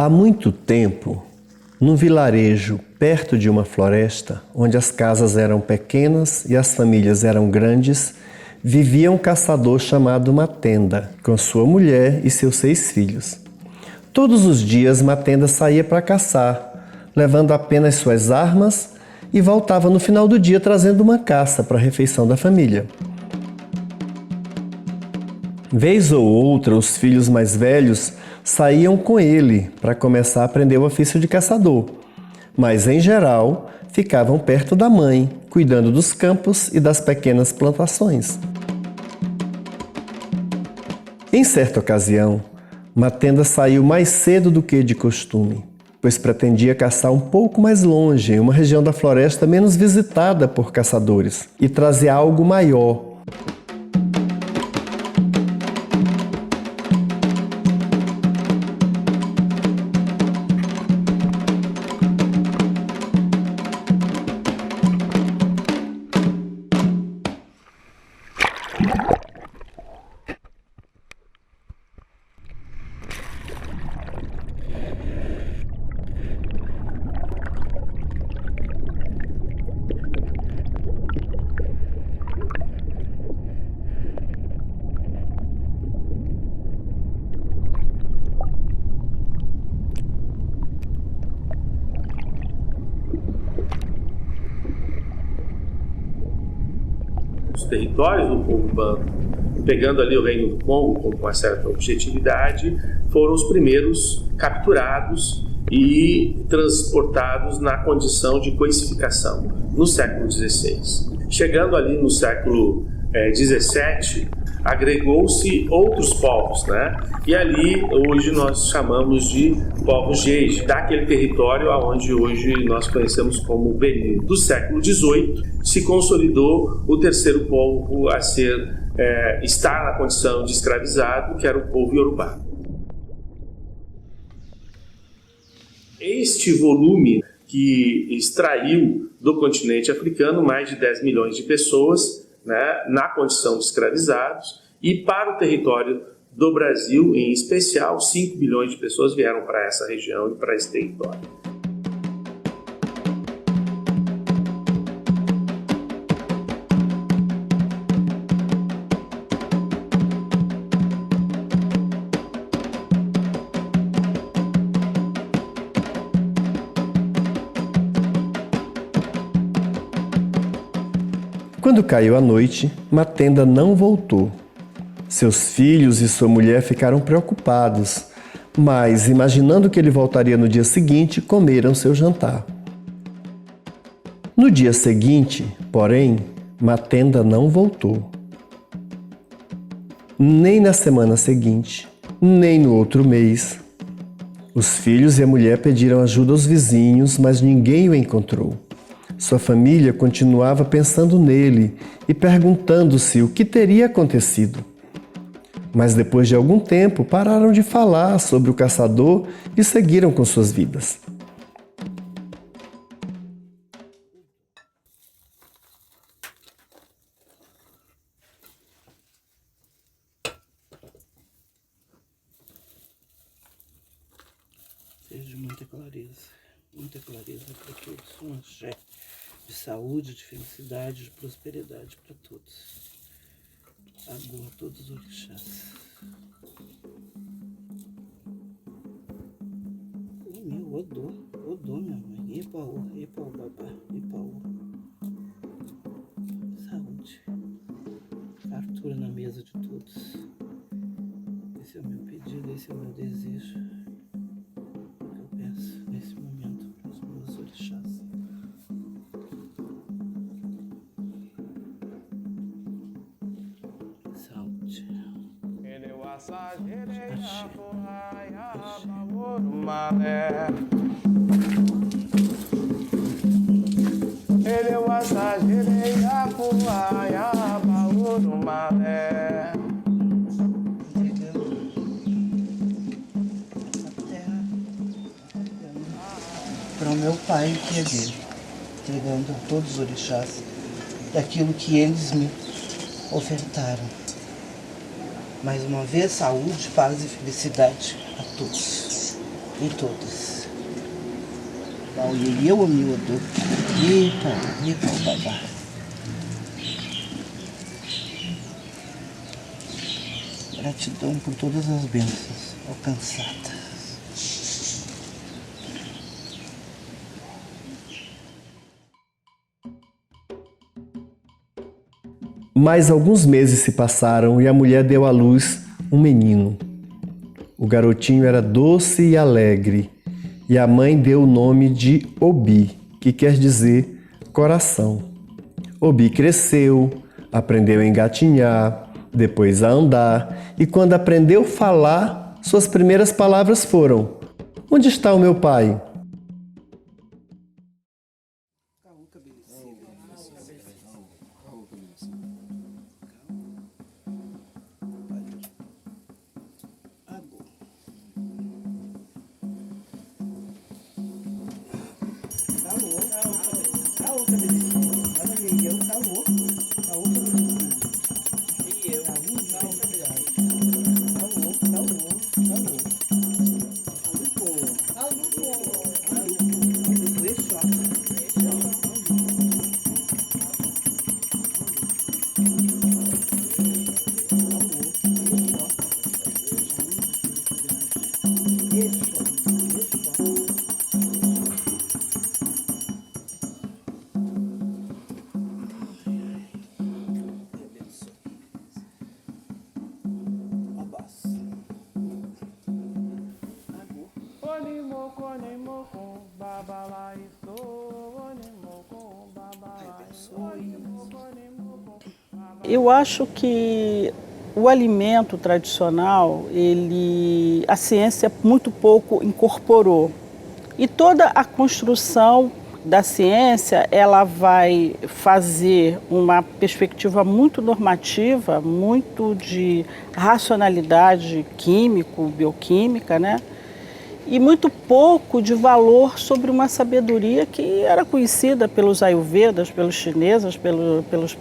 Há muito tempo, num vilarejo perto de uma floresta, onde as casas eram pequenas e as famílias eram grandes, vivia um caçador chamado Matenda, com sua mulher e seus 6 filhos. Todos os dias Matenda saía para caçar, levando apenas suas armas e voltava no final do dia trazendo uma caça para a refeição da família. Vez ou outra, os filhos mais velhos saíam com ele para começar a aprender o ofício de caçador, mas em geral ficavam perto da mãe, cuidando dos campos e das pequenas plantações. Em certa ocasião, Matenda saiu mais cedo do que de costume, pois pretendia caçar um pouco mais longe, em uma região da floresta menos visitada por caçadores, e trazer algo maior. Os territórios do povo Banto, pegando ali o Reino do Congo com uma certa objetividade, foram os primeiros capturados e transportados na condição de coisificação no século XVI. Chegando ali no século XVII, agregou-se outros povos, né? E ali hoje nós chamamos de povos Jeje, daquele território aonde hoje nós conhecemos como Benin. Do século XVIII se consolidou o terceiro povo a estar na condição de escravizado, que era o povo Iorubá. Este volume que extraiu do continente africano mais de 10 milhões de pessoas, né, na condição de escravizados, e para o território do Brasil, em especial, 5 milhões de pessoas vieram para essa região e para esse território. Quando caiu a noite, Matenda não voltou. Seus filhos e sua mulher ficaram preocupados, mas, imaginando que ele voltaria no dia seguinte, comeram seu jantar. No dia seguinte, porém, Matenda não voltou. Nem na semana seguinte, nem no outro mês. Os filhos e a mulher pediram ajuda aos vizinhos, mas ninguém o encontrou. Sua família continuava pensando nele e perguntando-se o que teria acontecido. Mas depois de algum tempo pararam de falar sobre o caçador e seguiram com suas vidas. Seja muita clareza para todos, um axé de saúde, de felicidade, de prosperidade para todos. Agora todos os orixás. O meu Odô, minha mãe. Epaú, babá, Epaú. Saúde. Fartura na mesa de todos. Esse é o meu pedido, esse é o meu desejo. Eu peço nesse momento para os meus orixás. Saúde. Para o meu pai, o que é dele, entregando a todos os orixás daquilo que eles me ofertaram. Mais uma vez, saúde, paz e felicidade a todos. e todos. Bao yêu miúdo, e o babá. Gratidão por todas as bênçãos alcançadas. Mais alguns meses se passaram e a mulher deu à luz um menino. O garotinho era doce e alegre, e a mãe deu o nome de Obi, que quer dizer coração. Obi cresceu, aprendeu a engatinhar, depois a andar, e quando aprendeu a falar, suas primeiras palavras foram: "Onde está o meu pai?" Eu acho que o alimento tradicional, a ciência muito pouco incorporou. E toda a construção da ciência, ela vai fazer uma perspectiva muito normativa, muito de racionalidade bioquímica, né? E muito pouco de valor sobre uma sabedoria que era conhecida pelos ayurvedas, pelos chineses, pelos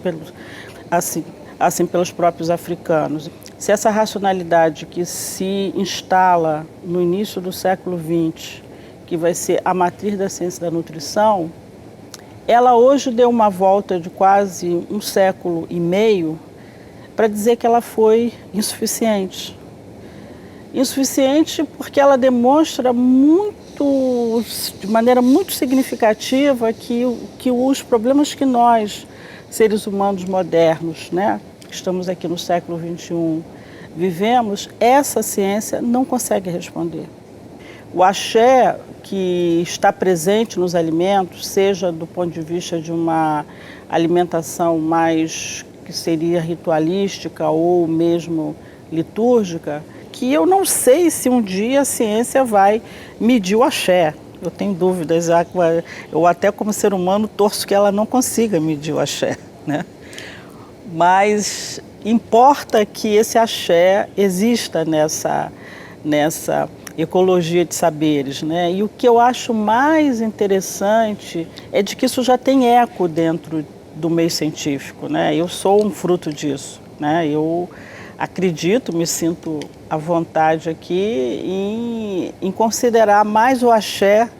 próprios africanos. Se essa racionalidade que se instala no início do século XX, que vai ser a matriz da ciência da nutrição, ela hoje deu uma volta de quase 1,5 séculos para dizer que ela foi insuficiente. Insuficiente porque ela demonstra de maneira muito significativa que os problemas que nós, seres humanos modernos, né, que estamos aqui no século XXI, vivemos, essa ciência não consegue responder. O axé que está presente nos alimentos, seja do ponto de vista de uma alimentação mais que seria ritualística ou mesmo litúrgica, que eu não sei se um dia a ciência vai medir o axé. Eu tenho dúvidas, eu até como ser humano torço que ela não consiga medir o axé, né? Mas importa que esse axé exista nessa ecologia de saberes, né? E o que eu acho mais interessante é de que isso já tem eco dentro do meio científico, né? Eu sou um fruto disso, né? Eu acredito, me sinto à vontade aqui em considerar mais o axé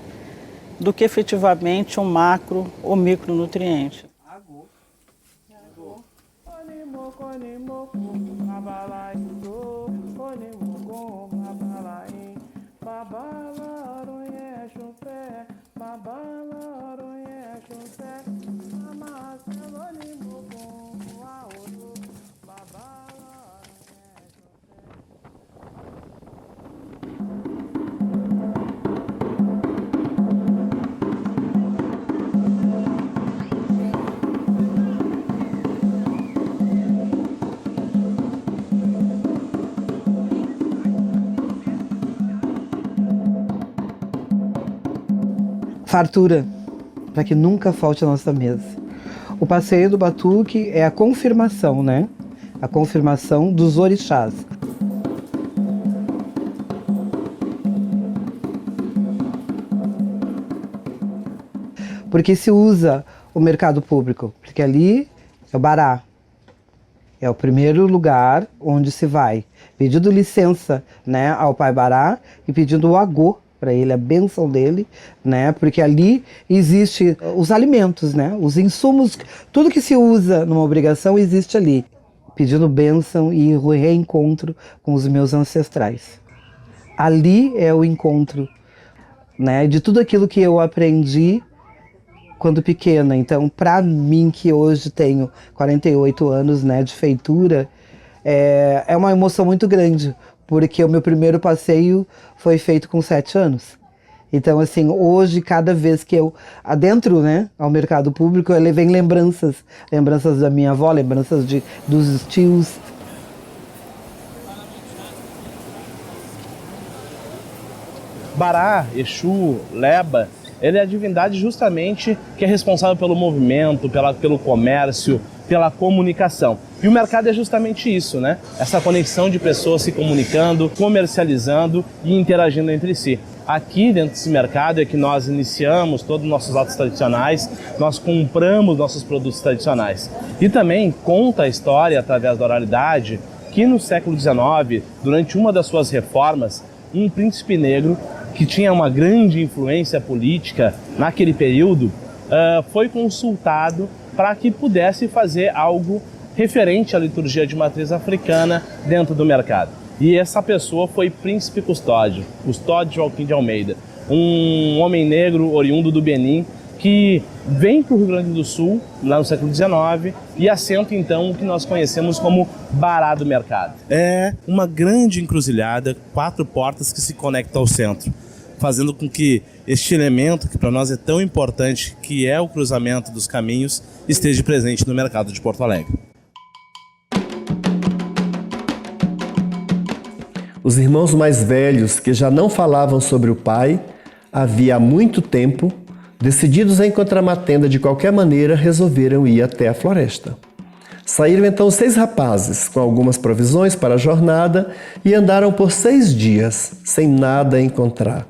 do que efetivamente um macro ou micronutriente. Fartura, para que nunca falte a nossa mesa. O passeio do batuque é a confirmação, né? A confirmação dos orixás. Porque se usa o mercado público, porque ali é o Bará. É o primeiro lugar onde se vai, pedindo licença, né, ao Pai Bará e pedindo o agô para ele, a bênção dele, né? Porque ali existe os alimentos, né? Os insumos, tudo que se usa numa obrigação existe ali. Pedindo bênção e reencontro com os meus ancestrais. Ali é o encontro, né? De tudo aquilo que eu aprendi quando pequena. Então, para mim, que hoje tenho 48 anos, né, de feitura, é uma emoção muito grande, porque o meu primeiro passeio foi feito com 7 anos. Então, assim, hoje, cada vez que eu adentro, né, ao mercado público, ele vem lembranças da minha avó, lembranças dos tios. Bará, Exu, Leba, ele é a divindade justamente que é responsável pelo movimento, pelo comércio, pela comunicação. E o mercado é justamente isso, né? Essa conexão de pessoas se comunicando, comercializando e interagindo entre si. Aqui dentro desse mercado é que nós iniciamos todos os nossos atos tradicionais, nós compramos nossos produtos tradicionais. E também conta a história, através da oralidade, que no século XIX, durante uma das suas reformas, um príncipe negro que tinha uma grande influência política naquele período, foi consultado para que pudesse fazer algo referente à liturgia de matriz africana dentro do mercado. E essa pessoa foi Príncipe Custódio Joaquim de Almeida, um homem negro oriundo do Benin, que vem para o Rio Grande do Sul, lá no século XIX, e assenta então o que nós conhecemos como Bará do Mercado. É uma grande encruzilhada, 4 portas que se conectam ao centro, fazendo com que este elemento, que para nós é tão importante, que é o cruzamento dos caminhos, esteja presente no mercado de Porto Alegre. Os irmãos mais velhos, que já não falavam sobre o pai, havia muito tempo, decididos a encontrar Matenda de qualquer maneira, resolveram ir até a floresta. Saíram então 6 rapazes, com algumas provisões para a jornada, e andaram por 6 dias, sem nada encontrar.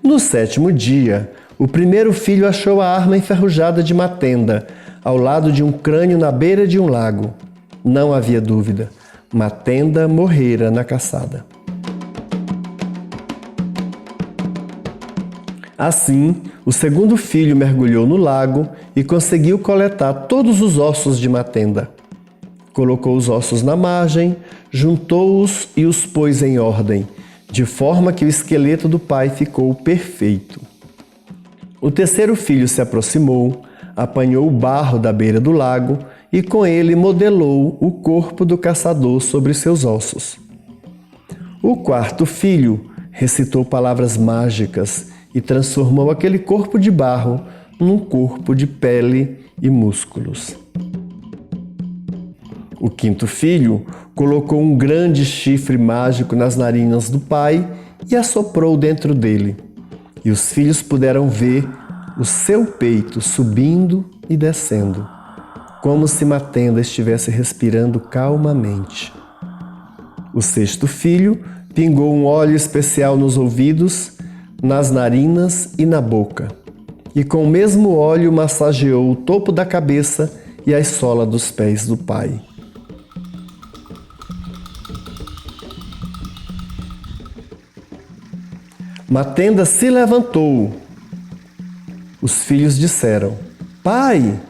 No 7º dia, o primeiro filho achou a arma enferrujada de Matenda, ao lado de um crânio na beira de um lago. Não havia dúvida, Matenda morrera na caçada. Assim, o segundo filho mergulhou no lago e conseguiu coletar todos os ossos de Matenda. Colocou os ossos na margem, juntou-os e os pôs em ordem, de forma que o esqueleto do pai ficou perfeito. O terceiro filho se aproximou, apanhou o barro da beira do lago e com ele modelou o corpo do caçador sobre seus ossos. O quarto filho recitou palavras mágicas e transformou aquele corpo de barro num corpo de pele e músculos. O quinto filho colocou um grande chifre mágico nas narinas do pai e assoprou dentro dele. E os filhos puderam ver o seu peito subindo e descendo, como se Matenda estivesse respirando calmamente. O sexto filho pingou um óleo especial nos ouvidos, nas narinas e na boca, e com o mesmo óleo massageou o topo da cabeça e as solas dos pés do pai. Matenda se levantou. Os filhos disseram: "Pai!"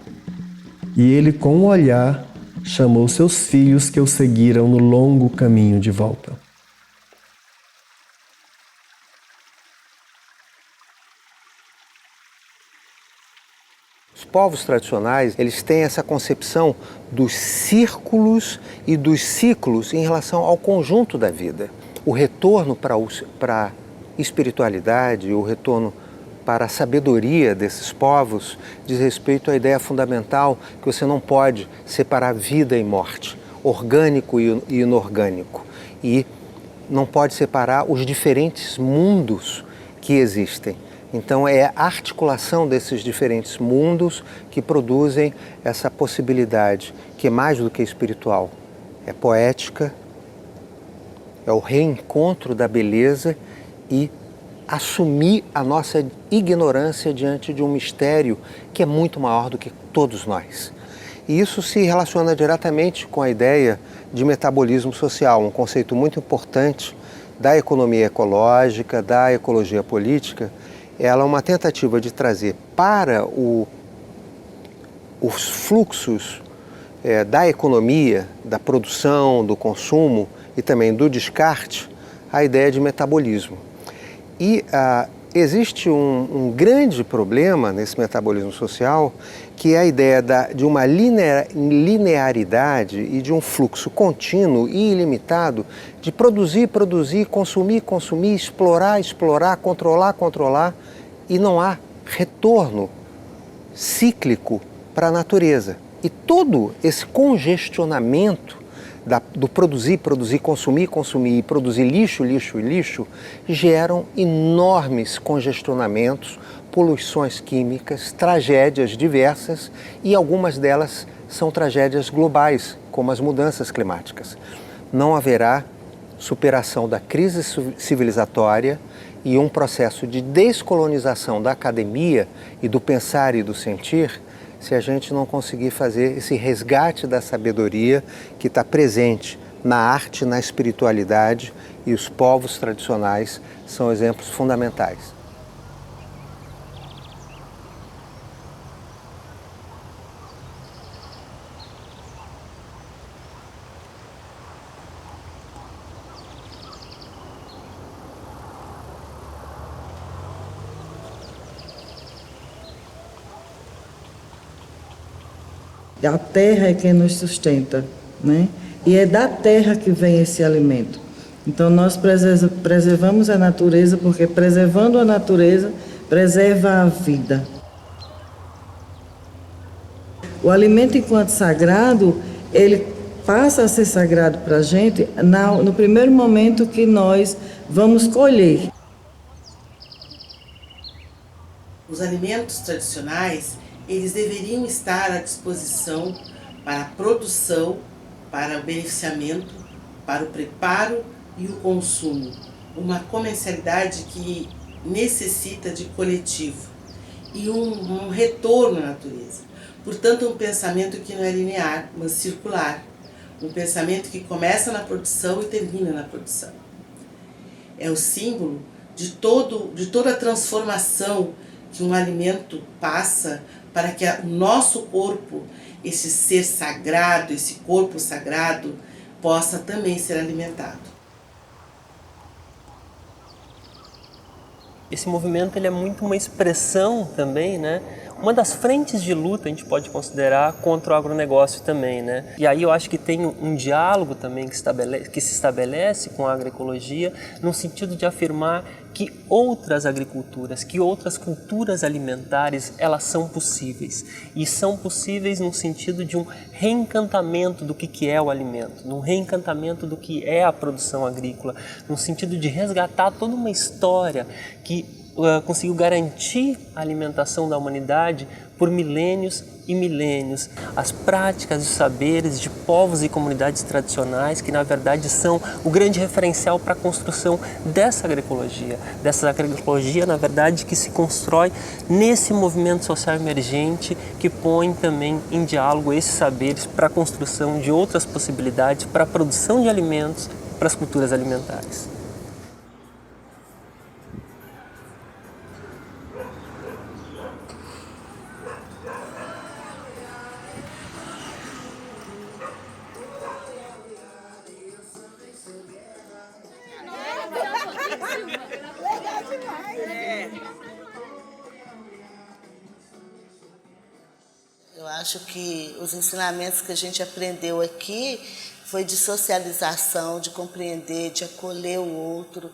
E ele, com um olhar, chamou seus filhos que o seguiram no longo caminho de volta. Os povos tradicionais, eles têm essa concepção dos círculos e dos ciclos em relação ao conjunto da vida. O retorno para a espiritualidade, o retorno para a sabedoria desses povos diz respeito à ideia fundamental que você não pode separar vida e morte, orgânico e inorgânico, e não pode separar os diferentes mundos que existem. Então é a articulação desses diferentes mundos que produzem essa possibilidade, que é mais do que espiritual. É poética, é o reencontro da beleza e assumir a nossa ignorância diante de um mistério que é muito maior do que todos nós. E isso se relaciona diretamente com a ideia de metabolismo social, um conceito muito importante da economia ecológica, da ecologia política, ela é uma tentativa de trazer para os fluxos da economia, da produção, do consumo e também do descarte, a ideia de metabolismo. E existe um grande problema nesse metabolismo social, que é a ideia de uma linearidade e de um fluxo contínuo e ilimitado de produzir, consumir, explorar, controlar, e não há retorno cíclico para a natureza. E todo esse congestionamento do produzir, consumir e produzir lixo, geram enormes congestionamentos, poluições químicas, tragédias diversas, e algumas delas são tragédias globais, como as mudanças climáticas. Não haverá superação da crise civilizatória e um processo de descolonização da academia e do pensar e do sentir se a gente não conseguir fazer esse resgate da sabedoria que está presente na arte, na espiritualidade, e os povos tradicionais são exemplos fundamentais. A terra é quem nos sustenta, né? E é da terra que vem esse alimento. Então nós preservamos a natureza, porque preservando a natureza, preserva a vida. O alimento enquanto sagrado, ele passa a ser sagrado para a gente no primeiro momento que nós vamos colher. Os alimentos tradicionais, eles deveriam estar à disposição para a produção, para o beneficiamento, para o preparo e o consumo. Uma comercialidade que necessita de coletivo e um retorno à natureza. Portanto, um pensamento que não é linear, mas circular. Um pensamento que começa na produção e termina na produção. É o símbolo de toda a transformação que um alimento passa para que o nosso corpo, esse ser sagrado, esse corpo sagrado, possa também ser alimentado. Esse movimento ele é muito uma expressão também, né? Uma das frentes de luta a gente pode considerar contra o agronegócio também, né? E aí eu acho que tem um diálogo também que se estabelece com a agroecologia no sentido de afirmar que outras agriculturas, que outras culturas alimentares, elas são possíveis. E são possíveis no sentido de um reencantamento do que é o alimento, um reencantamento do que é a produção agrícola, no sentido de resgatar toda uma história que conseguiu garantir a alimentação da humanidade por milênios e milênios. As práticas e saberes de povos e comunidades tradicionais que, na verdade, são o grande referencial para a construção dessa agroecologia, na verdade, que se constrói nesse movimento social emergente que põe também em diálogo esses saberes para a construção de outras possibilidades para a produção de alimentos para as culturas alimentares. Eu acho que os ensinamentos que a gente aprendeu aqui foi de socialização, de compreender, de acolher o outro,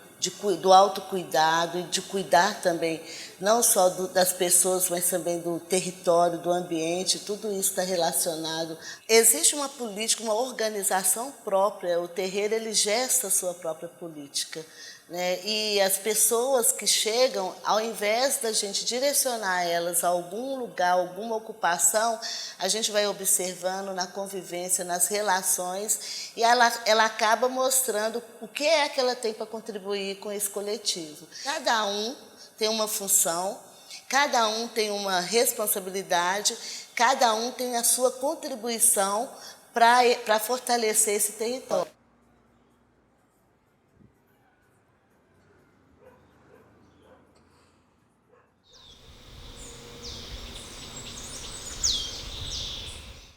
do autocuidado e de cuidar também, não só das pessoas, mas também do território, do ambiente, tudo isso está relacionado. Existe uma política, uma organização própria, o terreiro ele gesta a sua própria política, né? E as pessoas que chegam, ao invés da gente direcionar elas a algum lugar, alguma ocupação, a gente vai observando na convivência, nas relações, e ela acaba mostrando o que é que ela tem para contribuir com esse coletivo. Cada um tem uma função, cada um tem uma responsabilidade, cada um tem a sua contribuição para fortalecer esse território.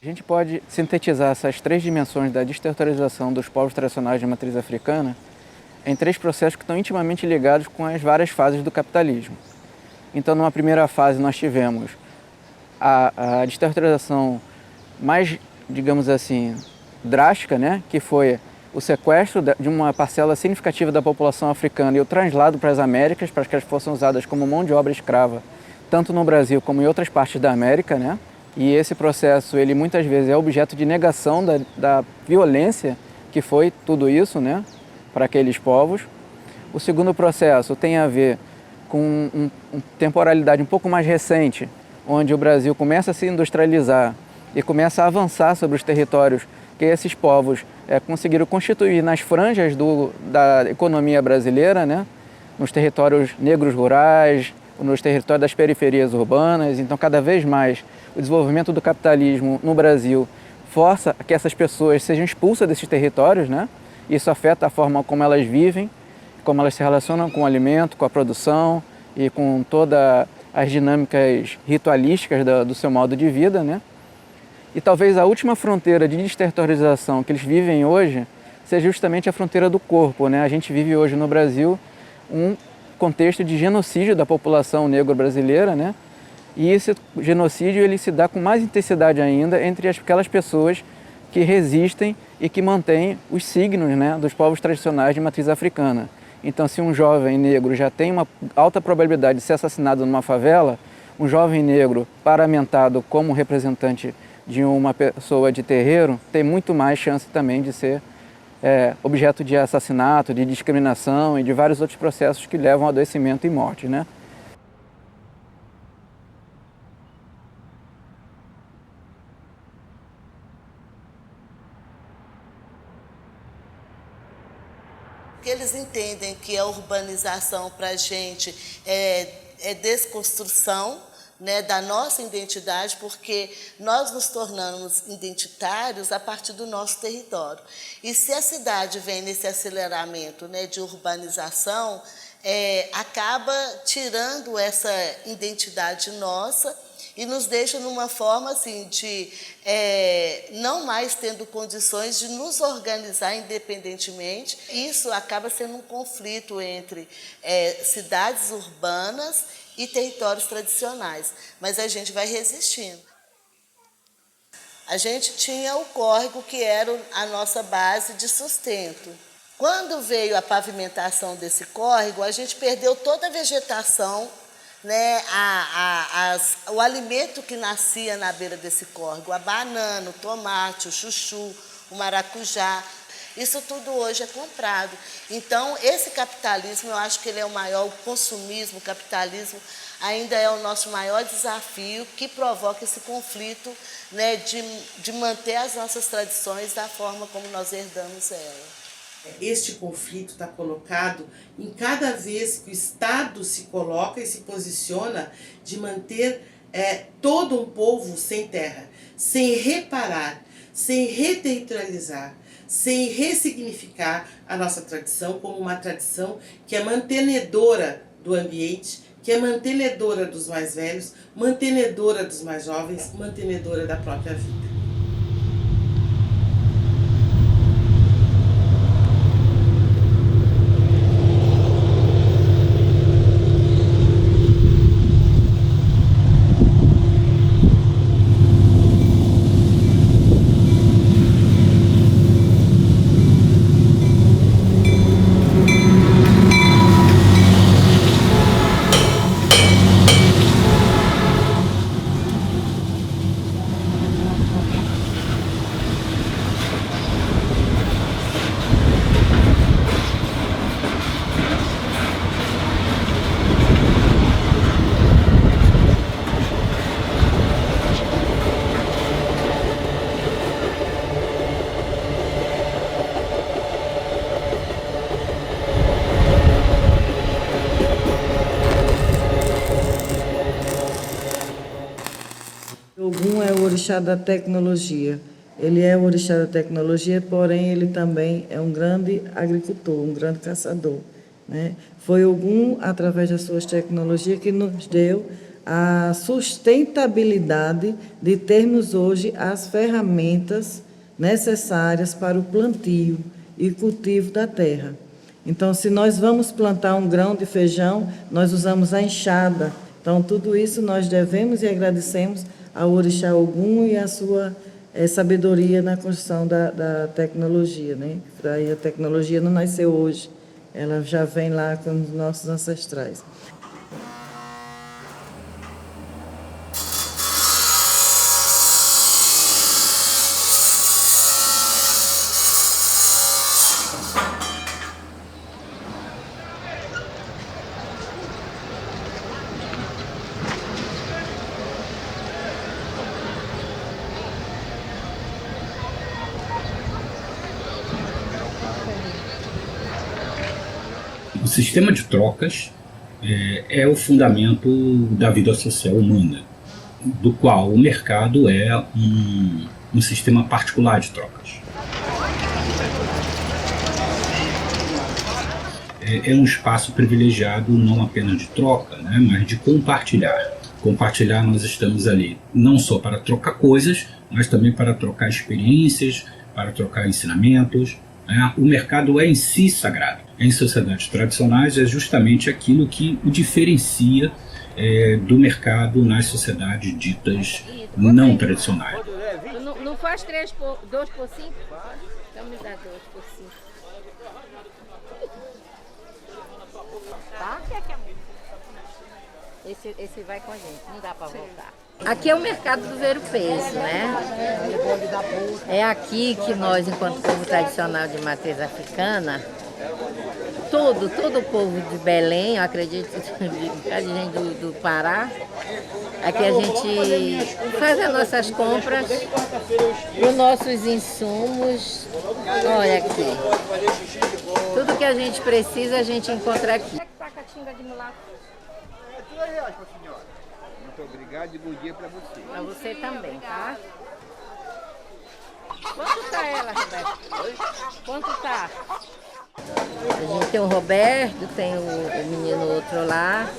A gente pode sintetizar essas 3 dimensões da desterritorialização dos povos tradicionais de matriz africana em 3 processos que estão intimamente ligados com as várias fases do capitalismo. Então, numa primeira fase, nós tivemos a desterritorialização mais, digamos assim, drástica, né? Que foi o sequestro de uma parcela significativa da população africana e o translado para as Américas, para que elas fossem usadas como mão de obra escrava, tanto no Brasil como em outras partes da América, né? E esse processo, ele muitas vezes é objeto de negação da violência que foi tudo isso, né, para aqueles povos. O segundo processo tem a ver com uma temporalidade um pouco mais recente, onde o Brasil começa a se industrializar e começa a avançar sobre os territórios que esses povos conseguiram constituir nas franjas da economia brasileira, né, nos territórios negros rurais, nos territórios das periferias urbanas. Então, cada vez mais, o desenvolvimento do capitalismo no Brasil força que essas pessoas sejam expulsas desses territórios, né? Isso afeta a forma como elas vivem, como elas se relacionam com o alimento, com a produção e com todas as dinâmicas ritualísticas do seu modo de vida, né? E talvez a última fronteira de desterritorialização que eles vivem hoje seja justamente a fronteira do corpo, né? A gente vive hoje no Brasil um contexto de genocídio da população negra brasileira, né? E esse genocídio ele se dá com mais intensidade ainda entre aquelas pessoas que resistem e que mantêm os signos, né, dos povos tradicionais de matriz africana. Então, se um jovem negro já tem uma alta probabilidade de ser assassinado numa favela, um jovem negro paramentado como representante de uma pessoa de terreiro tem muito mais chance também de ser objeto de assassinato, de discriminação e de vários outros processos que levam a adoecimento e morte, né? Que eles entendem que a urbanização para a gente é desconstrução, né, da nossa identidade, porque nós nos tornamos identitários a partir do nosso território. E se a cidade vem nesse aceleramento, né, de urbanização, acaba tirando essa identidade nossa e nos deixa numa forma assim de não mais tendo condições de nos organizar independentemente. Isso acaba sendo um conflito entre cidades urbanas e territórios tradicionais, mas a gente vai resistindo. A gente tinha o córrego, que era a nossa base de sustento. Quando veio a pavimentação desse córrego, a gente perdeu toda a vegetação, né, o alimento que nascia na beira desse córrego, a banana, o tomate, o chuchu, o maracujá. Isso tudo hoje é comprado. Então, esse capitalismo, eu acho que ele é o maior, o consumismo, o capitalismo ainda é o nosso maior desafio, que provoca esse conflito, né, de manter as nossas tradições da forma como nós herdamos ela. Este conflito está colocado em cada vez que o Estado se coloca e se posiciona de manter todo um povo sem terra, sem reparar, sem reterritorializar, sem ressignificar a nossa tradição como uma tradição que é mantenedora do ambiente, que é mantenedora dos mais velhos, mantenedora dos mais jovens, mantenedora da própria vida. Ogum é o orixá da tecnologia. Ele é o orixá da tecnologia, porém ele também é um grande agricultor, um grande caçador, né? Foi Ogum, através das suas tecnologias, que nos deu a sustentabilidade de termos hoje as ferramentas necessárias para o plantio e cultivo da terra. Então, se nós vamos plantar um grão de feijão, nós usamos a enxada. Então, tudo isso nós devemos e agradecemos ao Orixá Ogum e a sua sabedoria na construção da tecnologia, né? Daí a tecnologia não nasceu hoje, ela já vem lá com os nossos ancestrais. O sistema de trocas é o fundamento da vida social humana, do qual o mercado é um sistema particular de trocas. É um espaço privilegiado não apenas de troca, né, mas de compartilhar. Compartilhar, nós estamos ali não só para trocar coisas, mas também para trocar experiências, para trocar ensinamentos. O mercado é em si sagrado. Em sociedades tradicionais é justamente aquilo que o diferencia do mercado nas sociedades ditas não tradicionais. Não faz 2 por 5? Então me dá 2 por 5. Tá? Esse vai com a gente, não dá para voltar. Aqui é o mercado do ver-o-peso, né? É aqui que nós, enquanto povo tradicional de matriz africana, todo o povo de Belém, eu acredito, de gente do Pará, aqui a gente faz as nossas compras, os nossos insumos. Olha aqui, tudo que a gente precisa a gente encontra aqui. Como é que tá a catinga de mulato? R$2 para a senhora. Muito obrigado e bom dia para você. Para você também, tá? Quanto tá ela, Roberto? Quanto tá? A gente tem o Roberto, tem o menino outro lá.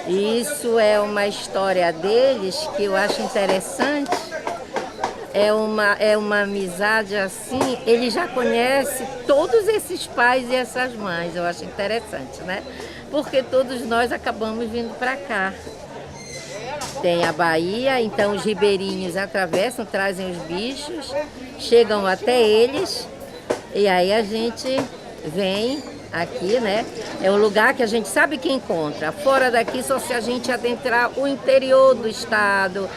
Isso é uma história deles que eu acho interessante. É uma amizade assim, ele já conhece todos esses pais e essas mães, eu acho interessante, né? Porque todos nós acabamos vindo para cá. Tem a Bahia, então os ribeirinhos atravessam, trazem os bichos, chegam até eles e aí a gente vem aqui, né? É um lugar que a gente sabe que encontra. Fora daqui, só se a gente adentrar o interior do estado.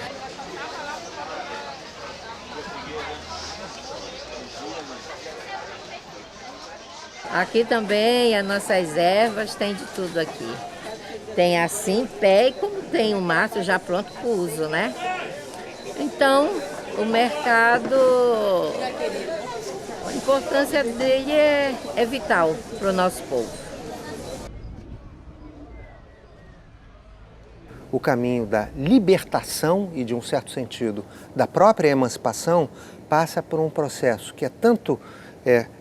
Aqui também as nossas ervas, tem de tudo aqui. Tem assim, pé, e como tem o mato já pronto para o uso, né? Então, o mercado, a importância dele é vital para o nosso povo. O caminho da libertação e, de um certo sentido, da própria emancipação passa por um processo que é tanto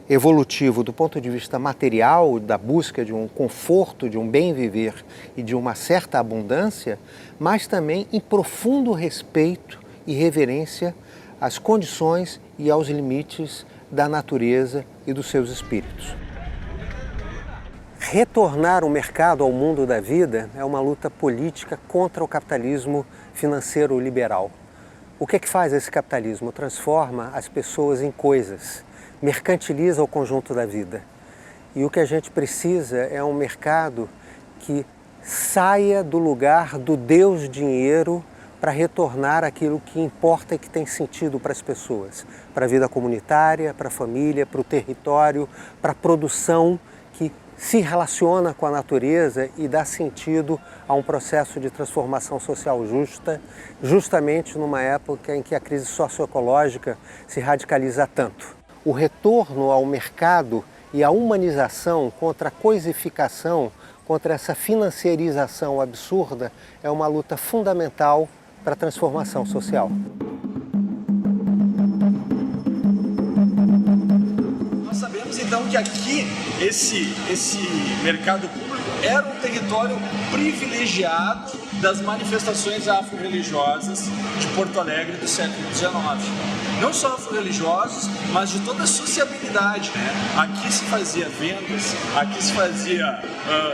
evolutivo do ponto de vista material, da busca de um conforto, de um bem viver e de uma certa abundância, mas também em profundo respeito e reverência às condições e aos limites da natureza e dos seus espíritos. Retornar o mercado ao mundo da vida é uma luta política contra o capitalismo financeiro liberal. O que é que faz esse capitalismo? Transforma as pessoas em coisas, mercantiliza o conjunto da vida. E o que a gente precisa é um mercado que saia do lugar do Deus dinheiro para retornar aquilo que importa e que tem sentido para as pessoas, para a vida comunitária, para a família, para o território, para a produção que se relaciona com a natureza e dá sentido a um processo de transformação social justa, justamente numa época em que a crise socioecológica se radicaliza tanto. O retorno ao mercado e a humanização contra a coisificação, contra essa financiarização absurda, é uma luta fundamental para a transformação social. Nós sabemos então que aqui esse mercado público era um território privilegiado das manifestações afro-religiosas de Porto Alegre do século XIX. Não só afro-religiosos, mas de toda a sociabilidade, né? Aqui se fazia vendas, aqui se fazia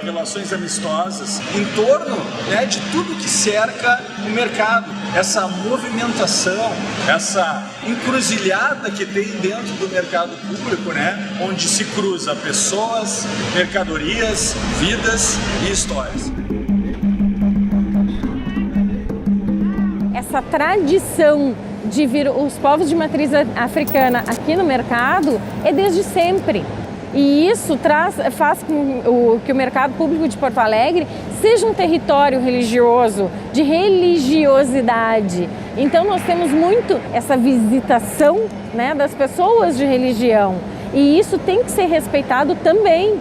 relações amistosas em torno, né, de tudo que cerca o mercado. Essa movimentação, essa encruzilhada que tem dentro do mercado público, né, onde se cruza pessoas, mercadorias, vidas e histórias. Essa tradição de vir os povos de matriz africana aqui no mercado é desde sempre. E isso faz com que o mercado público de Porto Alegre seja um território religioso, de religiosidade. Então nós temos muito essa visitação, né, das pessoas de religião. E isso tem que ser respeitado também.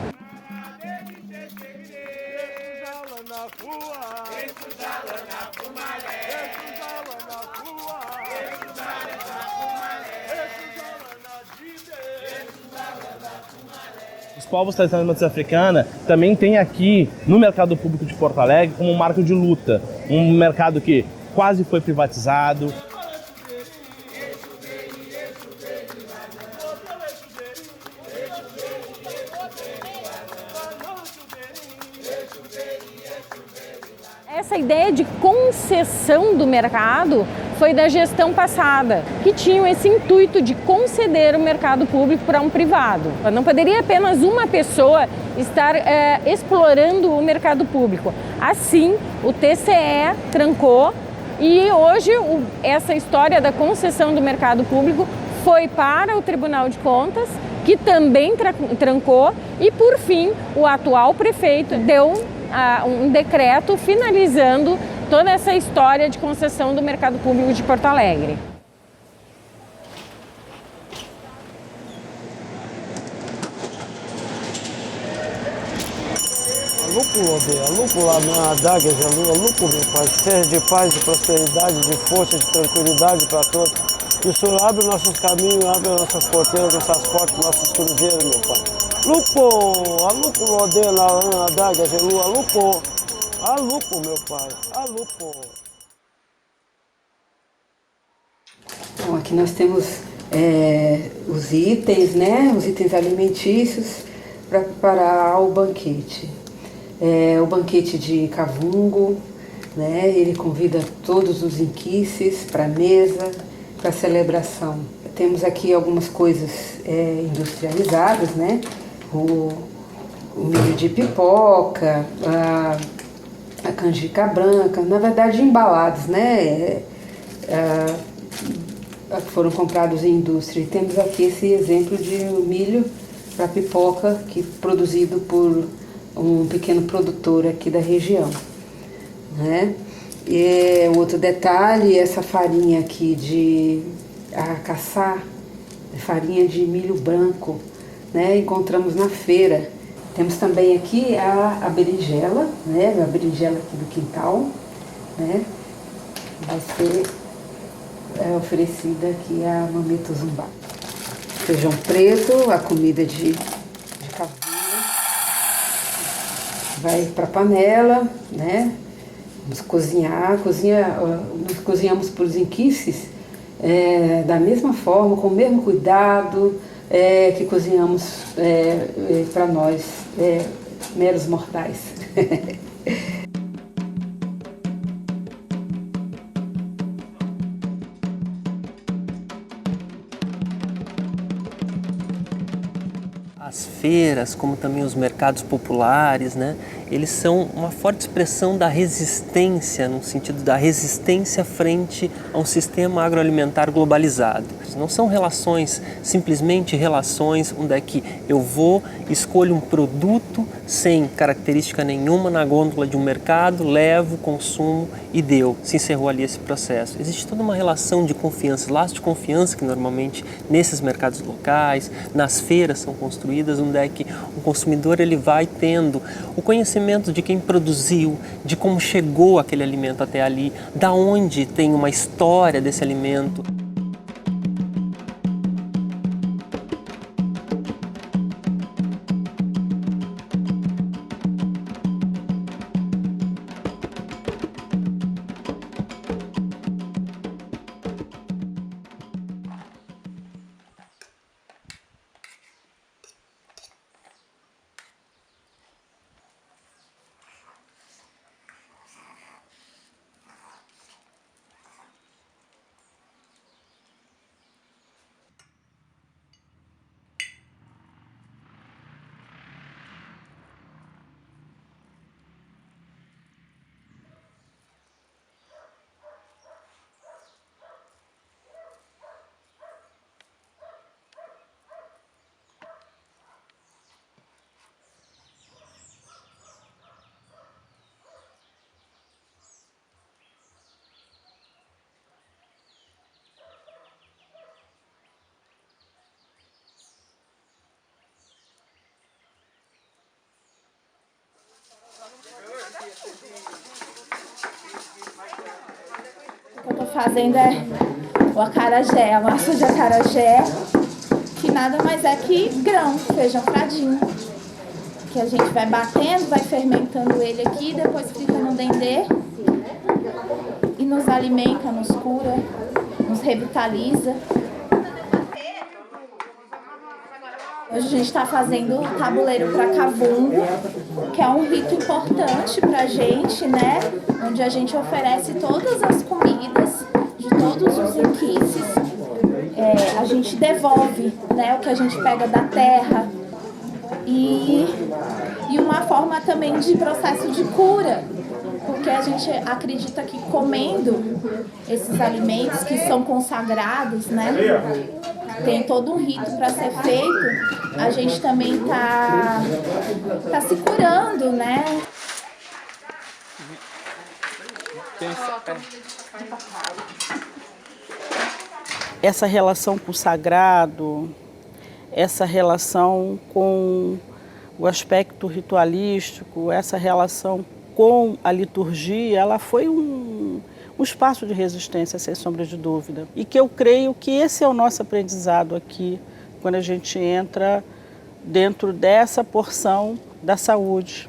Os povos tradicionais de matriz africana também tem aqui no mercado público de Porto Alegre como um marco de luta, um mercado que quase foi privatizado. Essa ideia de concessão do mercado foi da gestão passada, que tinha esse intuito de conceder o mercado público para um privado. Não poderia apenas uma pessoa estar explorando o mercado público. Assim, o TCE trancou e hoje essa história da concessão do mercado público foi para o Tribunal de Contas, que também trancou, e por fim o atual prefeito deu um decreto finalizando toda essa história de concessão do mercado público de Porto Alegre. Alúpula na adaga de alúpula, meu Pai, que seja de paz, de prosperidade, de força, de tranquilidade para todos. Que o Senhor abre nossos caminhos, abre nossas porteiras, nossas portas, nossos cruzeiros, meu Pai. Lupo, alúpulo, na adaga de alúpulo, meu Pai, alupo. Bom, aqui nós temos os itens, né? Os itens alimentícios para preparar o banquete. O banquete de cavungo, né? Ele convida todos os inquices para a mesa, para a celebração. Temos aqui algumas coisas industrializadas, né? O milho de pipoca, a canjica branca, na verdade embalados, né? Foram comprados em indústria. E temos aqui esse exemplo de milho para pipoca produzido por um pequeno produtor aqui da região, né? E outro detalhe, essa farinha aqui de caçar, farinha de milho branco, né? Encontramos na feira. Temos também aqui a berinjela, né? A berinjela aqui do quintal, né? Vai ser oferecida aqui a Mamito Zumbá. Feijão preto, a comida de cavalo. Vai para a panela, né? Vamos cozinhar, nós cozinhamos para os inquices da mesma forma, com o mesmo cuidado que cozinhamos para nós, meros mortais. As feiras, como também os mercados populares, né? Eles são uma forte expressão da resistência, no sentido da resistência frente a um sistema agroalimentar globalizado. Não são relações, simplesmente relações onde é que eu escolho um produto sem característica nenhuma na gôndola de um mercado, levo, consumo e deu. Se encerrou ali esse processo. Existe toda uma relação de confiança, laço de confiança que normalmente nesses mercados locais, nas feiras são construídas, onde é que o consumidor ele vai tendo o conhecimento de quem produziu, de como chegou aquele alimento até ali, da onde tem uma história desse alimento. O que eu tô fazendo é o acarajé, a massa de acarajé, que nada mais é que grão, feijão fradinho. Que a gente vai batendo, vai fermentando ele aqui, depois frita no dendê e nos alimenta, nos cura, nos revitaliza. Hoje a gente está fazendo o tabuleiro para cavungo, que é um rito importante para a gente, né? Onde a gente oferece todas as comidas de todos os inquices. A gente devolve, né, o que a gente pega da terra. E uma forma também de processo de cura, porque a gente acredita que comendo esses alimentos que são consagrados, né? Tem todo um rito para ser feito, a gente também tá se curando, né? Essa relação com o sagrado, essa relação com o aspecto ritualístico, essa relação com a liturgia, ela foi um espaço de resistência, sem sombra de dúvida. E que eu creio que esse é o nosso aprendizado aqui, quando a gente entra dentro dessa porção da saúde.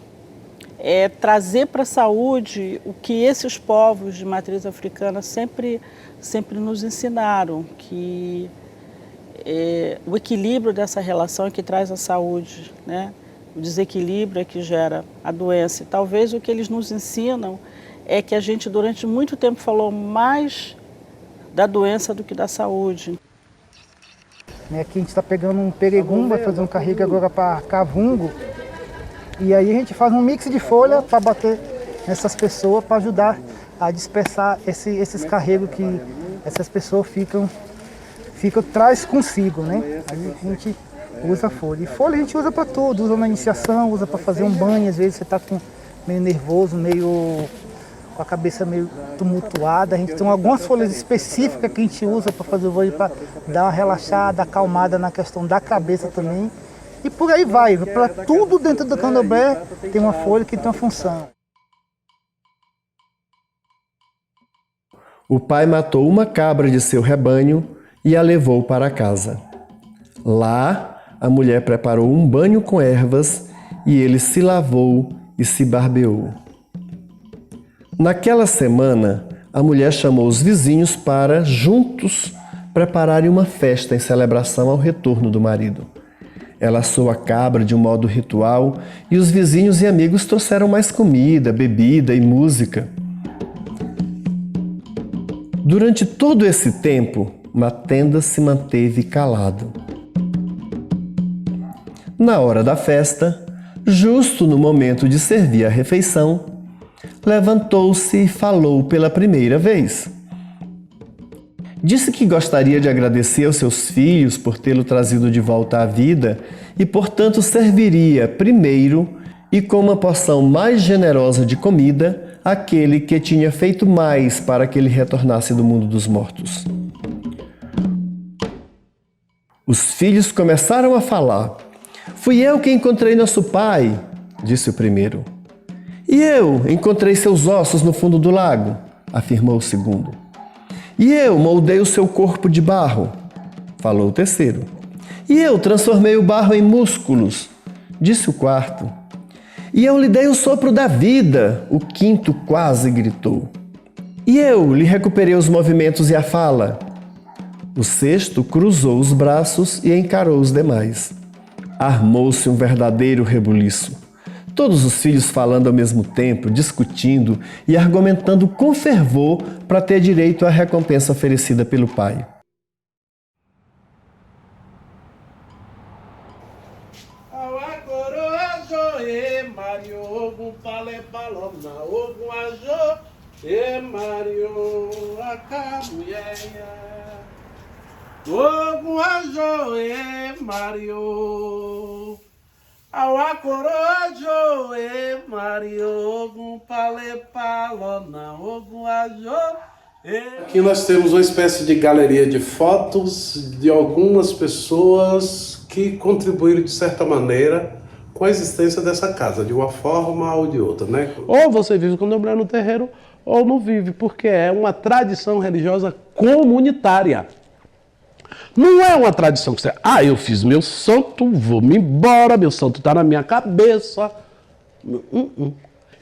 É trazer para a saúde o que esses povos de matriz africana sempre nos ensinaram, que o equilíbrio dessa relação é que traz a saúde, né? O desequilíbrio é que gera a doença. E talvez o que eles nos ensinam é que a gente durante muito tempo falou mais da doença do que da saúde. Aqui a gente está pegando um peregum, vai fazer um carrego agora para cavungo. E aí a gente faz um mix de folha para bater nessas pessoas, para ajudar a dispersar esses carregos que essas pessoas traz consigo, né? Aí a gente usa folha. E folha a gente usa para tudo, usa na iniciação, usa para fazer um banho, às vezes você está meio nervoso, meio com a cabeça meio tumultuada. A gente tem algumas folhas específicas que a gente usa para fazer o banho, para dar uma relaxada, acalmada na questão da cabeça também. E por aí vai, para tudo dentro do candomblé tem uma folha que tem uma função. O pai matou uma cabra de seu rebanho e a levou para casa. Lá, a mulher preparou um banho com ervas e ele se lavou e se barbeou. Naquela semana, a mulher chamou os vizinhos para, juntos, prepararem uma festa em celebração ao retorno do marido. Ela assou a cabra de um modo ritual e os vizinhos e amigos trouxeram mais comida, bebida e música. Durante todo esse tempo, Matenda se manteve calado. Na hora da festa, justo no momento de servir a refeição, levantou-se e falou pela primeira vez. Disse que gostaria de agradecer aos seus filhos por tê-lo trazido de volta à vida e, portanto, serviria primeiro e com uma porção mais generosa de comida aquele que tinha feito mais para que ele retornasse do mundo dos mortos. Os filhos começaram a falar. Fui eu que encontrei nosso pai, disse o primeiro. E eu encontrei seus ossos no fundo do lago, afirmou o segundo. E eu moldei o seu corpo de barro, falou o terceiro. E eu transformei o barro em músculos, disse o quarto. E eu lhe dei o sopro da vida, o quinto quase gritou. E eu lhe recuperei os movimentos e a fala. O sexto cruzou os braços e encarou os demais. Armou-se um verdadeiro rebuliço. Todos os filhos falando ao mesmo tempo, discutindo e argumentando com fervor para ter direito à recompensa oferecida pelo pai. Aqui nós temos uma espécie de galeria de fotos de algumas pessoas que contribuíram de certa maneira com a existência dessa casa, de uma forma ou de outra, né? Ou você vive com candomblé no terreiro, ou não vive, porque é uma tradição religiosa comunitária. Não é uma tradição que você... eu fiz meu santo, vou-me embora, meu santo está na minha cabeça.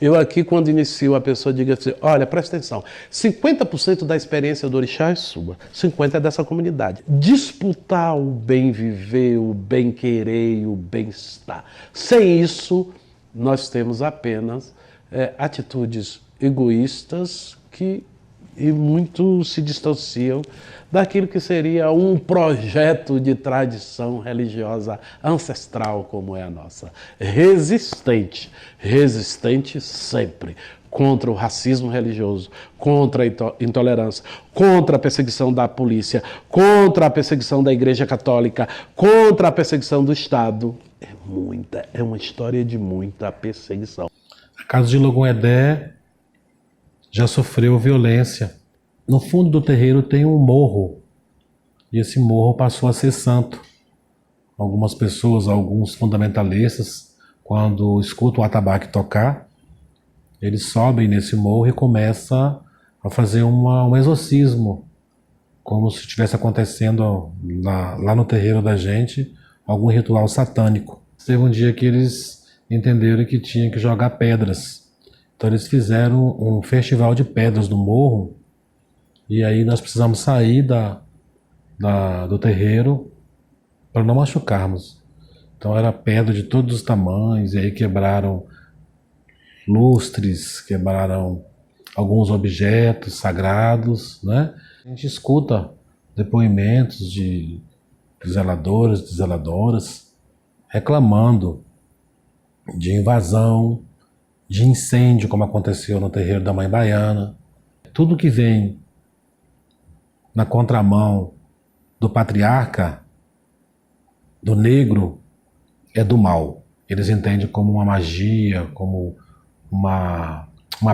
Eu aqui, quando inicio, a pessoa diga assim, olha, presta atenção, 50% da experiência do orixá é sua, 50% é dessa comunidade. Disputar o bem viver, o bem querer e o bem-estar. Sem isso, nós temos apenas atitudes egoístas e muito se distanciam daquilo que seria um projeto de tradição religiosa ancestral como é a nossa. Resistente sempre contra o racismo religioso, contra a intolerância, contra a perseguição da polícia, contra a perseguição da Igreja Católica, contra a perseguição do Estado. É uma história de muita perseguição. A casa de Logoedé já sofreu violência. No fundo do terreiro tem um morro, e esse morro passou a ser santo. Algumas pessoas, alguns fundamentalistas, quando escutam o atabaque tocar, eles sobem nesse morro e começam a fazer um exorcismo, como se estivesse acontecendo lá no terreiro da gente, algum ritual satânico. Teve um dia que eles entenderam que tinha que jogar pedras. Então eles fizeram um festival de pedras no morro, e aí nós precisamos sair do terreiro para não machucarmos. Então era pedra de todos os tamanhos, e aí quebraram lustres, quebraram alguns objetos sagrados, né? A gente escuta depoimentos de zeladores, de zeladoras, reclamando de invasão, de incêndio, como aconteceu no terreiro da Mãe Baiana. Tudo que vem na contramão do patriarca, do negro, é do mal. Eles entendem como uma magia, como uma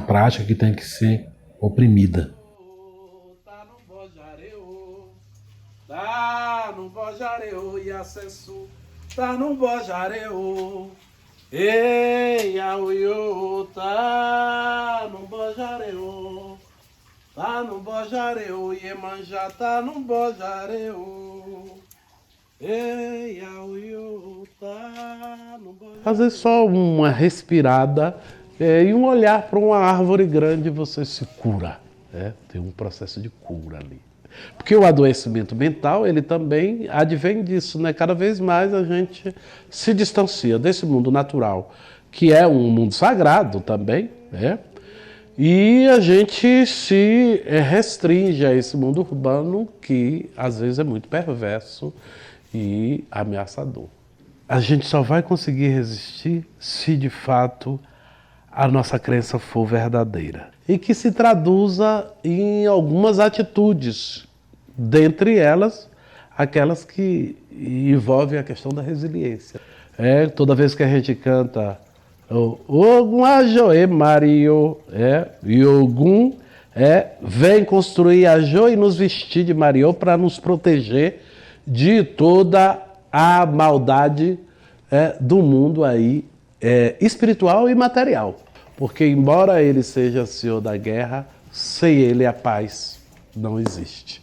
prática que tem que ser oprimida. Tá no bojareô e acesso, tá no bojareô. Ei, auiô, tá no bojareô. Tá no bojareô, Iemanjá tá no bojareô. Ei, auiô, tá no bojareô. Às vezes só uma respirada e um olhar para uma árvore grande você se cura. Tem um processo de cura ali. Porque o adoecimento mental, ele também advém disso, né? Cada vez mais a gente se distancia desse mundo natural, que é um mundo sagrado também, né? E a gente se restringe a esse mundo urbano que às vezes é muito perverso e ameaçador. A gente só vai conseguir resistir se de fato a nossa crença for verdadeira e que se traduza em algumas atitudes, dentre elas aquelas que envolvem a questão da resiliência. Toda vez que a gente canta Ogum Ajoe Mario, e Ogum vem construir Ajoe e nos vestir de Mario para nos proteger de toda a maldade do mundo aí, espiritual e material. Porque embora ele seja senhor da guerra, sem ele a paz não existe.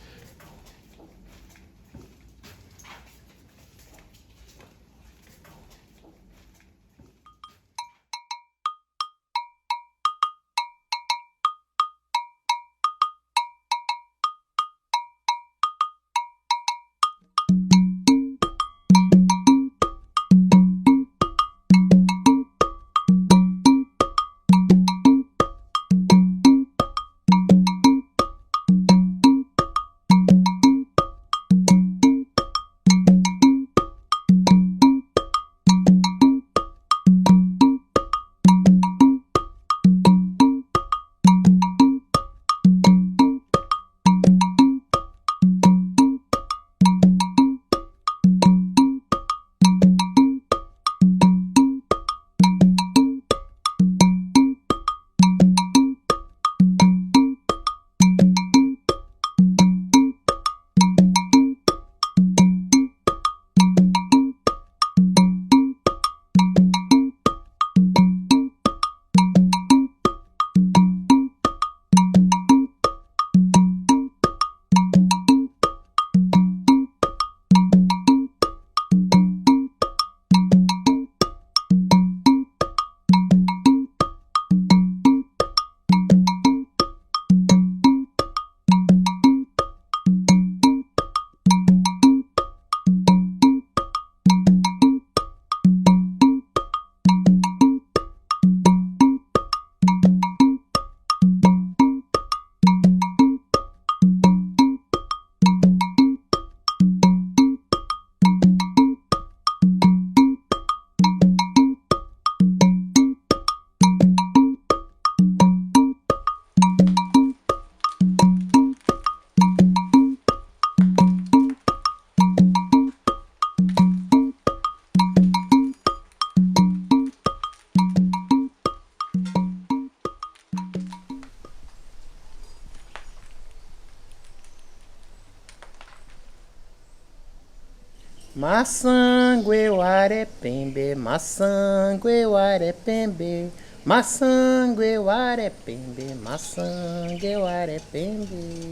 Maçangue Arepembe, maçangue Arepembe, maçangue Arepembe, maçangue Arepembe,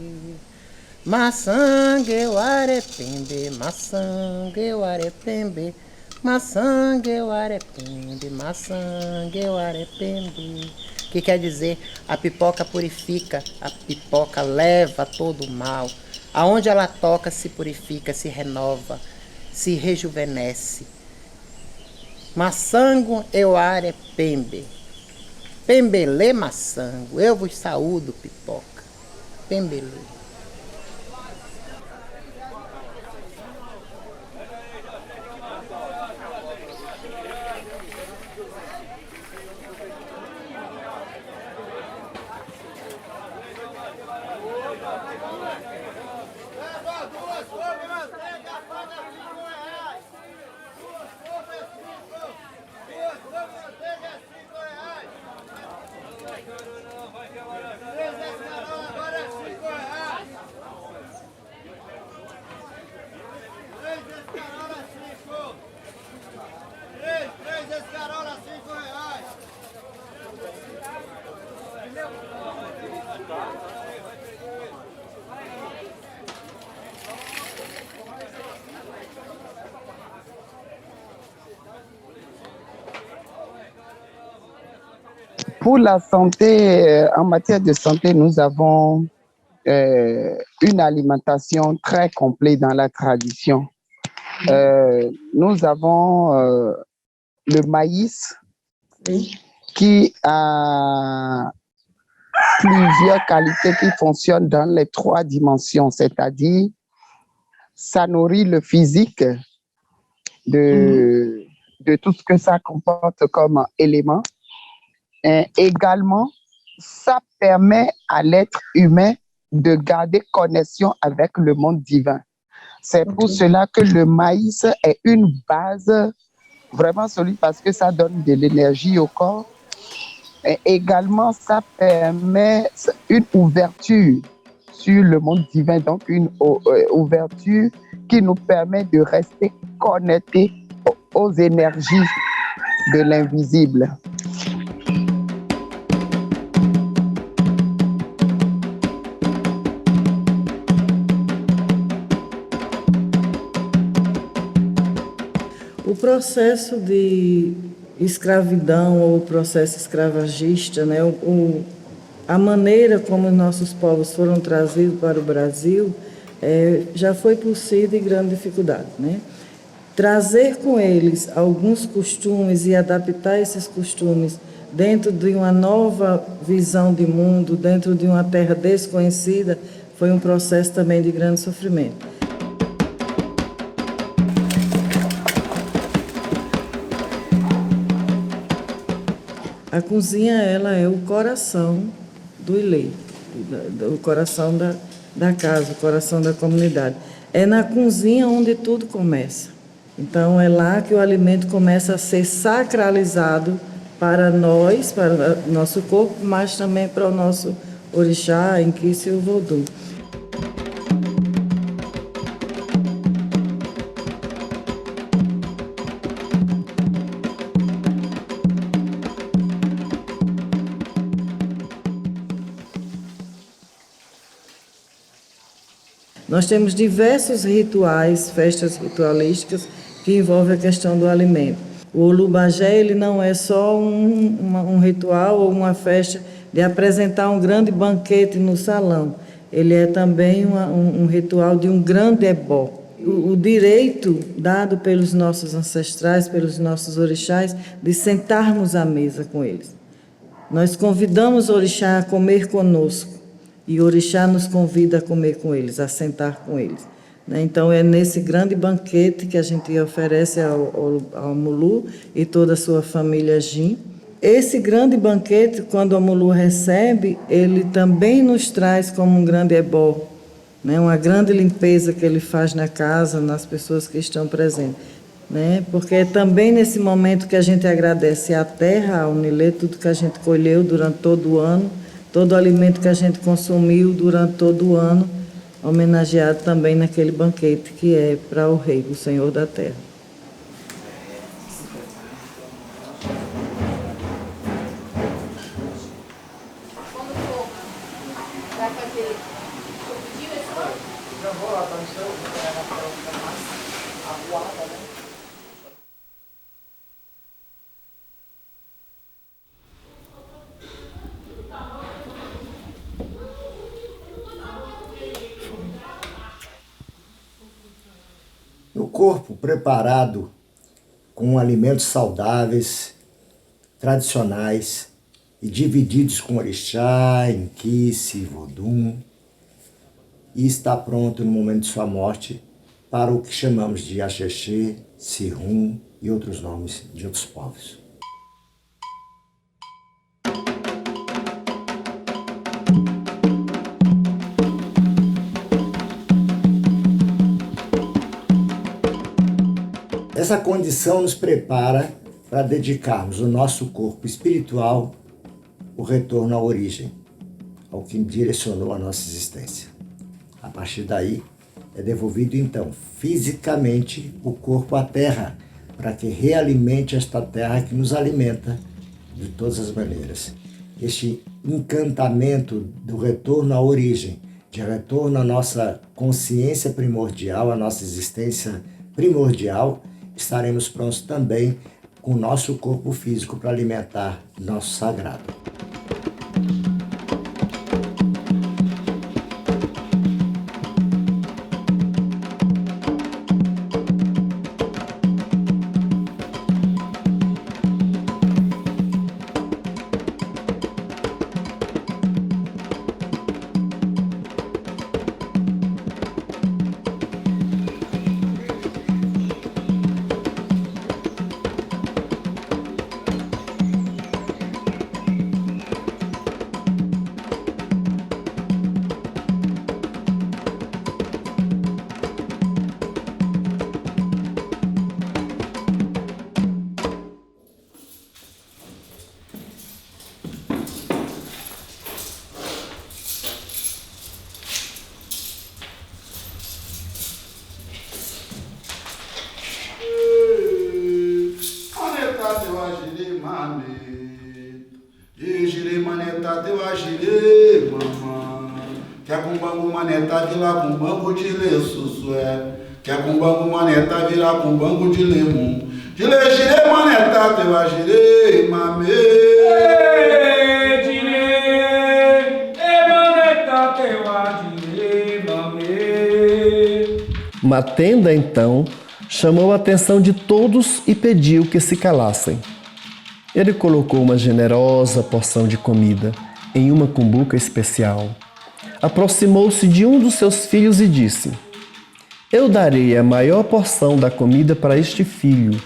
maçangue Arepembe, maçangue Arepembe, maçangue Arepembe, maçangue Arepembe. Que quer dizer, a pipoca purifica, a pipoca leva todo o mal. Aonde ela toca se purifica, se renova, se rejuvenesce. Maçango euare pembe. Pembele maçango. Eu vos saúdo, pipoca. Pembele. Pour la santé, en matière de santé, nous avons une alimentation très complète dans la tradition. Nous avons le maïs qui a plusieurs qualités qui fonctionnent dans les 3 dimensions, c'est-à-dire ça nourrit le physique de tout ce que ça comporte comme élément. Et également, ça permet à l'être humain de garder connexion avec le monde divin. C'est pour cela que le maïs est une base vraiment solide parce que ça donne de l'énergie au corps. Et également, ça permet une ouverture sur le monde divin, donc une ouverture qui nous permet de rester connectés aux énergies de l'invisible. O processo de escravidão ou o processo escravagista, né, a maneira como os nossos povos foram trazidos para o Brasil já foi por si de grande dificuldade, né? Trazer com eles alguns costumes e adaptar esses costumes dentro de uma nova visão de mundo, dentro de uma terra desconhecida, foi um processo também de grande sofrimento. A cozinha, ela é o coração do Ilê, o coração da casa, o coração da comunidade. É na cozinha onde tudo começa. Então, é lá que o alimento começa a ser sacralizado para nós, para o nosso corpo, mas também para o nosso orixá, Inquice e o Vodou. Nós temos diversos rituais, festas ritualísticas que envolvem a questão do alimento. O Olubajé, ele não é só um ritual ou uma festa de apresentar um grande banquete no salão. Ele é também um ritual de um grande ebó. O direito dado pelos nossos ancestrais, pelos nossos orixás, de sentarmos à mesa com eles. Nós convidamos o orixá a comer conosco. E o orixá nos convida a comer com eles, a sentar com eles. Então, é nesse grande banquete que a gente oferece ao Mulu e toda a sua família Jin. Esse grande banquete, quando o Mulu recebe, ele também nos traz como um grande ebó, né? Uma grande limpeza que ele faz na casa, nas pessoas que estão presentes. Né? Porque é também nesse momento que a gente agradece à terra, ao Nilê, tudo que a gente colheu durante todo o ano, todo o alimento que a gente consumiu durante todo o ano, homenageado também naquele banquete que é para o rei, o Senhor da Terra. No corpo preparado com alimentos saudáveis, tradicionais e divididos com orixá, inquice, vodum, e está pronto no momento de sua morte para o que chamamos de axexê, sirum e outros nomes de outros povos. Essa condição nos prepara para dedicarmos o nosso corpo espiritual o retorno à origem, ao que direcionou a nossa existência. A partir daí, é devolvido então fisicamente o corpo à terra, para que realimente esta terra que nos alimenta de todas as maneiras. Este encantamento do retorno à origem, de retorno à nossa consciência primordial, à nossa existência primordial, estaremos prontos também com o nosso corpo físico para alimentar nosso sagrado. Matenda, então, chamou a atenção de todos e pediu que se calassem. Ele colocou uma generosa porção de comida em uma cumbuca especial. Aproximou-se de um dos seus filhos e disse: Eu darei a maior porção da comida para este filho,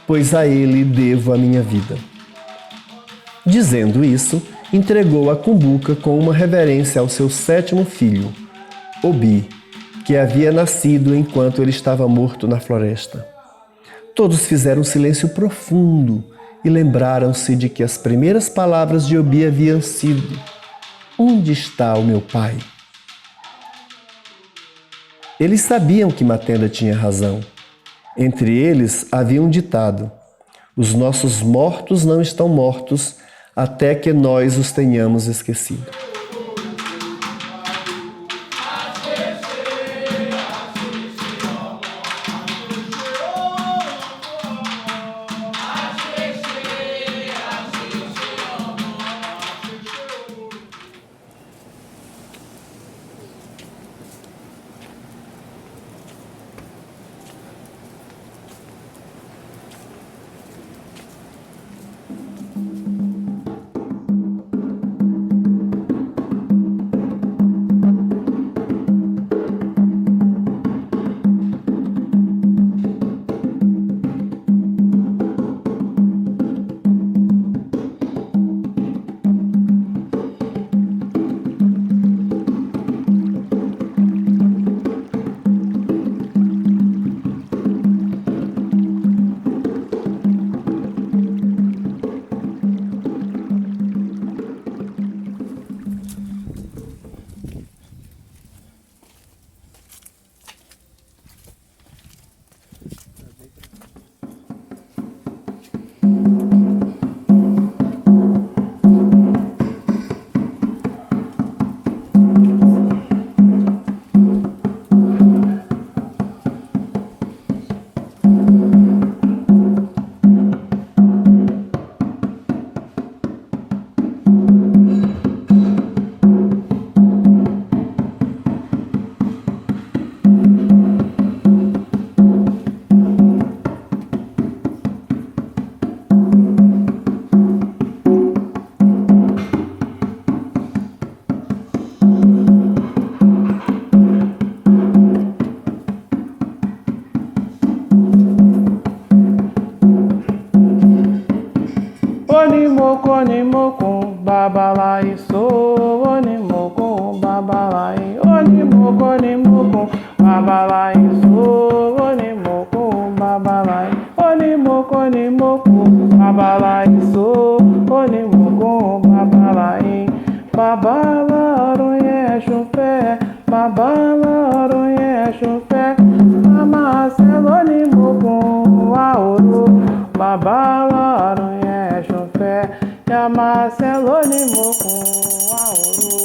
pois a ele devo a minha vida. Dizendo isso, entregou a cumbuca com uma reverência ao seu 7º filho, Obi, que havia nascido enquanto ele estava morto na floresta. Todos fizeram um silêncio profundo e lembraram-se de que as primeiras palavras de Obi haviam sido: Onde está o meu pai? Eles sabiam que Matenda tinha razão. Entre eles havia um ditado: Os nossos mortos não estão mortos até que nós os tenhamos esquecido. sou, onimokum, babalaim, onimokum, onimokum, babalaim, sou, onimokum, babalaim, onimokum, onimokum, babalaim, sou, onimokum, babalaim, babalaronhe chupé, babalaronhe chupé, amacelonimokum, aoro, babalaronhe chupé, amacelonimokum, aoro,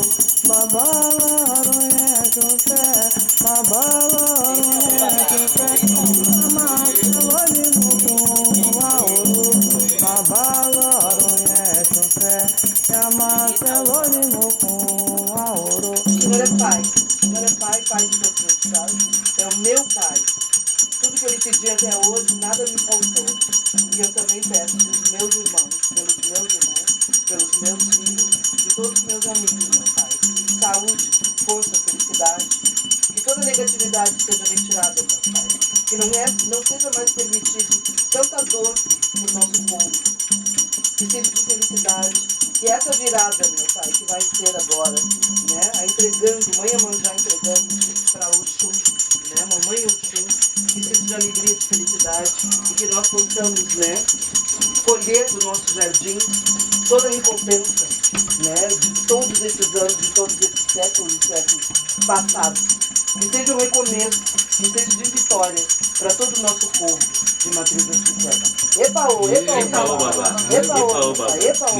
babalaronhe chupé, babalaronhe chupé, amacelonimokum, aoro, babalaronhe chupé, amacelonimokum, aoro. O Senhor é Pai, Pai de todos, sabe? É o meu Pai. Tudo que eu lhe pedi até hoje, nada me faltou. E eu também peço pelos meus irmãos, pelos meus filhos e todos os meus amigos, meu Pai. Saúde, força, felicidade. Que toda negatividade seja retirada, meu Pai. Que não seja mais permitido tanta dor no nosso povo. Que seja de felicidade. Que essa virada, meu Pai, que vai ser agora, né? Mãe Iemanjá entregando para Oxum, né? Mamãe Oxum, que seja de alegria, de felicidade e que nós possamos, né, colher do nosso jardim toda a recompensa, né, de todos esses anos, de todos esses séculos e séculos passados. Que seja um recomeço, que seja de vitória para todo o nosso povo de matriz africana. Epaô, epaô, epaô, epaô, epaô,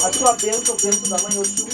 a sua bênção, o bênção da Mãe Oxum,